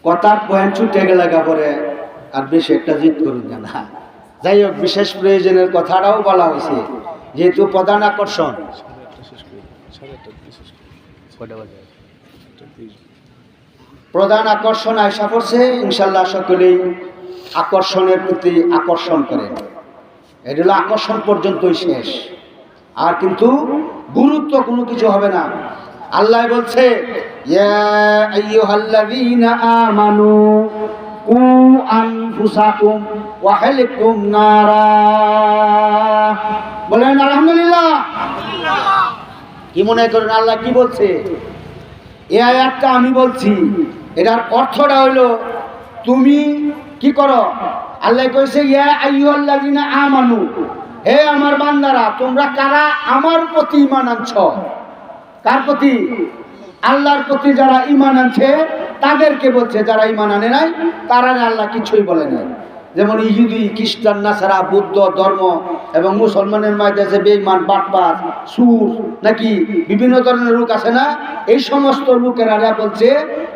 কথার পয়েন্ট ছুটে গেলে পরে আর বেশি একটা জিদ করুন না। যাই হোক, বিশেষ প্রয়োজনের কথাটাও বলা হয়েছে, যেহেতু প্রধান আকর্ষণ। প্রধান আকর্ষণ আয়সা করছে, ইনশাল্লাহ সকলেই আকর্ষণের প্রতি আকর্ষণ করেন। এটা হলো আকর্ষণ পর্যন্তই শেষ, আর কিন্তু গুরুত্ব কোনো কিছু হবে না। আল্লাহ বলছে, ইয়া আইয়ুহাল্লাযীনা আমানু কু আনফুসাকুম ওয়া আহলিকুম নারা। বলেন আলহামদুলিল্লাহ। কি মনে করেন আল্লাহ কি বলছে? এই আয়াতটা আমি বলছি, এটার অর্থটা হইলো তুমি কি করো। আল্লাহ কইছে, ইয়া আইয়ুহাল্লাযীনা আমানু, হে আমার বান্দারা, তোমরা কারা আমার প্রতি ঈমান আনছো। কার প্রতি? আল্লাহর প্রতি যারা ঈমান আনছে তাদেরকে বলছে, যারা ঈমান আনে নাই তারা আল্লাহ কিছুই বলে নাই। যেমন ইহুদি, খ্রিস্টান, নাসারা, বৌদ্ধ ধর্ম এবং মুসলমানের মধ্যে আছে বেঈমান, বাটপার, সুর, নাকি বিভিন্ন ধরনের লোক আছে না, এই সমস্ত লোকেরা বলছে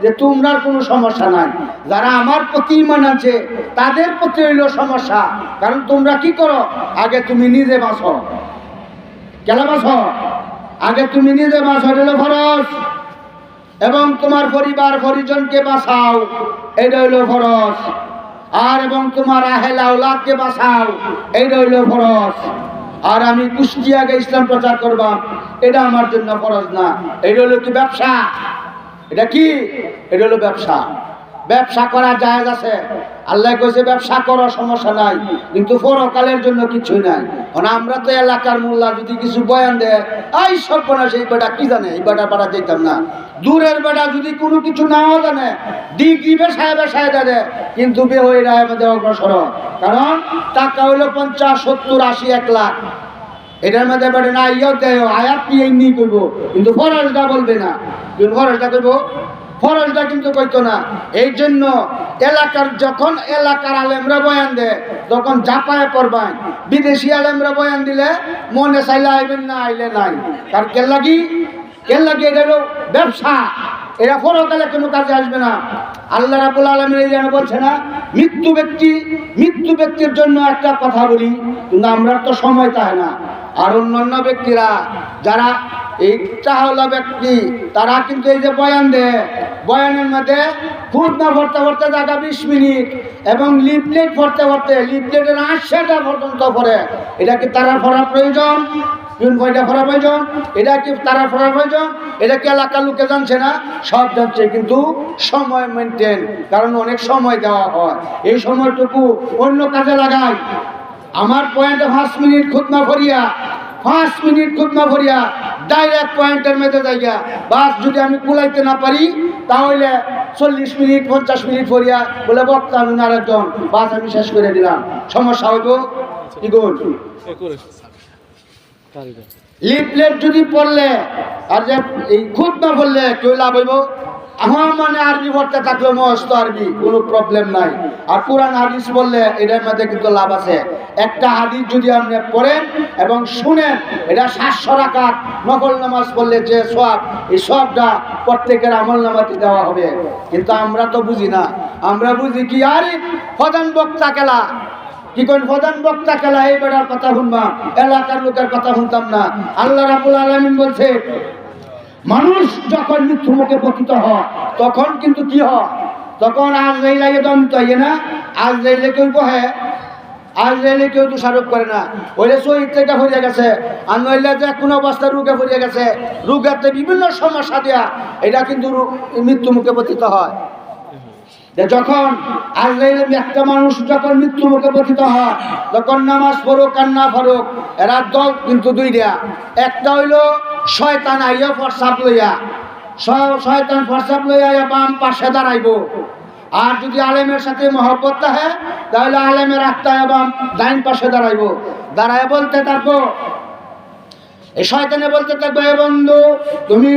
যে তোমরা কোনো সমস্যা নাই, যারা আমার প্রতি ঈমান আছে তাদের প্রতি হইল সমস্যা। কারণ তোমরা কি করো, আগে তুমি নিজে বাঁচো। কেন বাঁচো? আগে তুমি নিজে বাঁচো, হইল ফরজ, এবং তোমার পরিবার পরিজনকে বাঁচাও, এটা হইল ফরজ। আর এবং তোমার আহেল আওলাদকে বাঁচাও, এইটা হইল ফরজ। আর আমি কুষ্টিয়াকে ইসলাম প্রচার করবাম, এটা আমার জন্য ফরজ না। এটা হলো কি? ব্যবসা। এটা কি? এটা হলো ব্যবসা। ব্যবসা করা জায়েজ আছে, আল্লাহ কইছে ব্যবসা করো, সমস্যা নাই, কিন্তু পরকালের জন্য কিছুই নাই। মানে আমরা তো এলাকার মোল্লা যদি কিছু বয়ান দেয়, এই সর্বনাশ, এই বেটা কি জানে, এই বেটা পাড়া যেতাম না। দূরের বেটা যদি কোনো কিছু নাও জানে, ডিগ্রি বেশায় বেশায় দেয়, কিন্তু বেহই রায় মধ্যে অগ্রসর। কারণ টাকা হইলো 50, 70, 80, 1 লাখ। এটার মধ্যে বেটা না ইয়ে দেয়, আয়াত নিয়ে নিয়ে করবো, কিন্তু ফরজটা বলবে না। কিন্তু ফরজটা করবো, ফরজটা কিন্তু কইতো না। এই জন্য এলাকার, যখন এলাকার আলেমরা বয়ান দেয় তখন জাপায় পড়বেন। বিদেশি আলেমরা বয়ান দিলে মনে চাইলে আইবেন, না আইলে নাই। কার কেন লাগি? এটা হলো ব্যবসা, এরা পরকালে কোনো কাজে আসবে না। আল্লাহ রাব্বুল আলামিন এই যেন বলছে না, মৃত্যু ব্যক্তির জন্য একটা কথা বলি, কিন্তু আমরা তো সময় চাই না। আর অন্যান্য ব্যক্তিরা যারা এই চাহলা ব্যক্তি, তারা কিন্তু এই যে বয়ান দেয়, বয়ানের মধ্যে খুতবা পড়তে পড়তে জায়গা 20 মিনিট, এবং লিফলেট পড়তে পড়তে লিফলেটের 80টা পর্যন্ত পড়ে। এটা কি তারা পড়ার প্রয়োজন? কয়টা পড়ার প্রয়োজন? এটা কি তারা পড়ার প্রয়োজন? এটা কি এলাকার লোকে জানছে না? সব জানছে, কিন্তু সময় মেনটেন, কারণ অনেক সময় দেওয়া হয়, এই সময়টুকু অন্য কাজে লাগায়। আমার পয়েন্টে 5 মিনিট খুতবা করিয়া, 5 মিনিট খুতবা করিয়া ডাইরেক্ট পয়েন্টের মধ্যে যাইয়া, বাস যদি আমি কুলাইতে না পারি তাহলে 40 মিনিট 50 মিনিট করিয়া বলে বক্তা আমি আরেকজন, বাস আমি শেষ করে দিলাম, সমস্যা হইব? কি করুন? লিফলেট যদি পড়লে আর যে এই খুতবা পড়লে কেউ লাভ হইব? আমার মানে আরবি পড়তে থাকলে মস্ত আরবি, কোনো প্রবলেম নাই। আর কোরআন হাদিস বললে এটার মধ্যে কিন্তু লাভ আছে। একটা হাদিস যদি আপনি পড়েন এবং শুনেন, এটা 700 রাকাত নফল নামাজ পড়লে যে সওয়াব, এই সওয়াবটা প্রত্যেকের আমল নামাতে দেওয়া হবে। কিন্তু আমরা তো বুঝি না, আমরা বুঝি কি, আরে প্রধান বক্তা কেলা, কি কোন প্রধান বক্তা কেলা, এই বেটার কথা শুনবা, এলাকার লোকের কথা শুনতাম না। আল্লাহ রাব্বুল আলামিন বলছে, মানুষ যখন মৃত্যু মুখে পতিত হয় তখন কিন্তু কি হয়, তখন আজরাইল আইয়ে দন্ত আইয়ে না, আজরাইলে কেউ কহে, আজরাইলে কেউ দোষারোপ করে না, ওইলে শহীদ থেকে ফুরিয়ে গেছে, আর নইলে যে কোনো অবস্থায় রোগে ফুরিয়ে গেছে, রোগেতে বিভিন্ন সমস্যা দেয়া, এটা কিন্তু মৃত্যু মুখে পতিত হয়। যখন আজরাইল, একটা মানুষ যখন মৃত্যু মুখে পতিত হয়, তখন নামাজ পড়ুক আর না পড়ুক, এরা দল কিন্তু দুইটা। একটা হইলো শয়তান আইয়া প্রস্রাব লইয়া, শয়তান প্রস্রাব লইয়া বাম পাশে দাঁড়াইব। আর যদি আলেমের সাথে মহব্বত থাকে তাহলে আলেমের একটা বাম ডাইন পাশে দাঁড়াইব। দাঁড়ায় বলতে থাকবো, এই শয়তানে বলতে থাকবো, এ বন্ধু, তুমি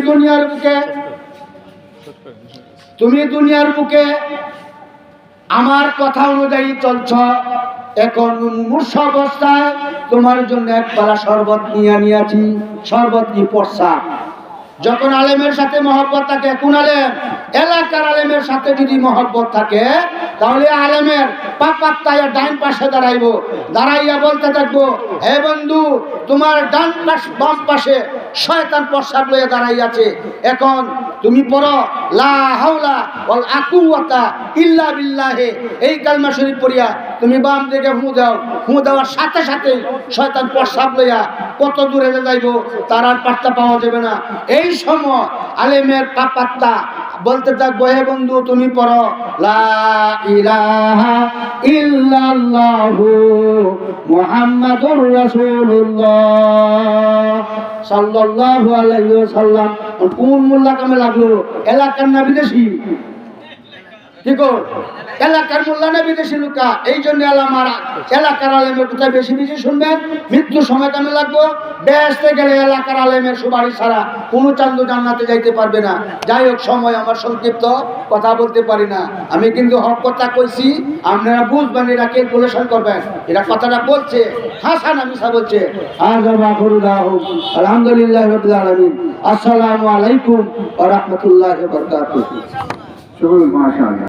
দুনিয়ার বুকে আমার কথা অনুযায়ী চলছ, এখন মূর্ছ অবস্থায় তোমার জন্য এক পালা শরবত নিয়ে আনিয়াছি। শরবত কি? প্রস্রাব। যখন আলেমের সাথে মহব্বত থাকে, কোন আলেম? এলাকার আলেমের সাথে যদি মহব্বত থাকে, তাহলে আলেমের পাপাত্তায় ডাইন পাশে দাঁড়াইবো, দাঁড়াইয়া বলতে থাকবো, হে বন্ধু, তোমার ডান পাশ বাম পাশে শয়তান প্রস্রাব লইয়া দাঁড়াইয়াছে, এখন তুমি পড়ো লা হাওলা ওয়াল কুওয়াতা ইল্লা বিল্লাহে, এই কালমা শরীফ পড়িয়া তুমি বাম দিকে ফু দাও, ফু দেওয়ার সাথে সাথে শয়তান প্রস্রাব লইয়া কত দূরে যাইবো তার আর পাত্তা পাওয়া যাবে না। এই সময় আলেমের পাপাত্তা বলতে থাকবো, হে বন্ধু, তুমি পড়ো লা ইলাহা ইল্লাল্লাহু মুহাম্মাদুর রাসূলুল্লাহ সাল্লাল্লাহু আলাইহি ওয়াসাল্লাম। কোন মোল্লা কামে লাগলো? এলাকার না বিদেশি? কি কর এলাকার মোল্লা না বিদেশি লোকা? এই জন্য আমার এলাকার আলেমের কথা বেশি বেশি শুনবেন। মৃত্যুর সময় কামে লাগবো, বেহেশতে গেলে এলাকার আলেমের সুপারিশ ছাড়া কোনো চান্দু জান্নাতে যাইতে পারবে না। যাই হোক, সময় আমার সংক্ষিপ্ত, কথা বলতে পারি না। আমি কিন্তু হক কথা কইছি, আপনারা বুঝবেন, এটা ক্যালকুলেশন করবেন। এটা কথাটা বলছে হাসান আমিসা বলছে। আলহামদুলিল্লাহ রাব্বিল আলামিন। আসসালামু আলাইকুম ওয়া রাহমাতুল্লাহি ওয়া বারাকাতুহু। মাশাআল্লাহ।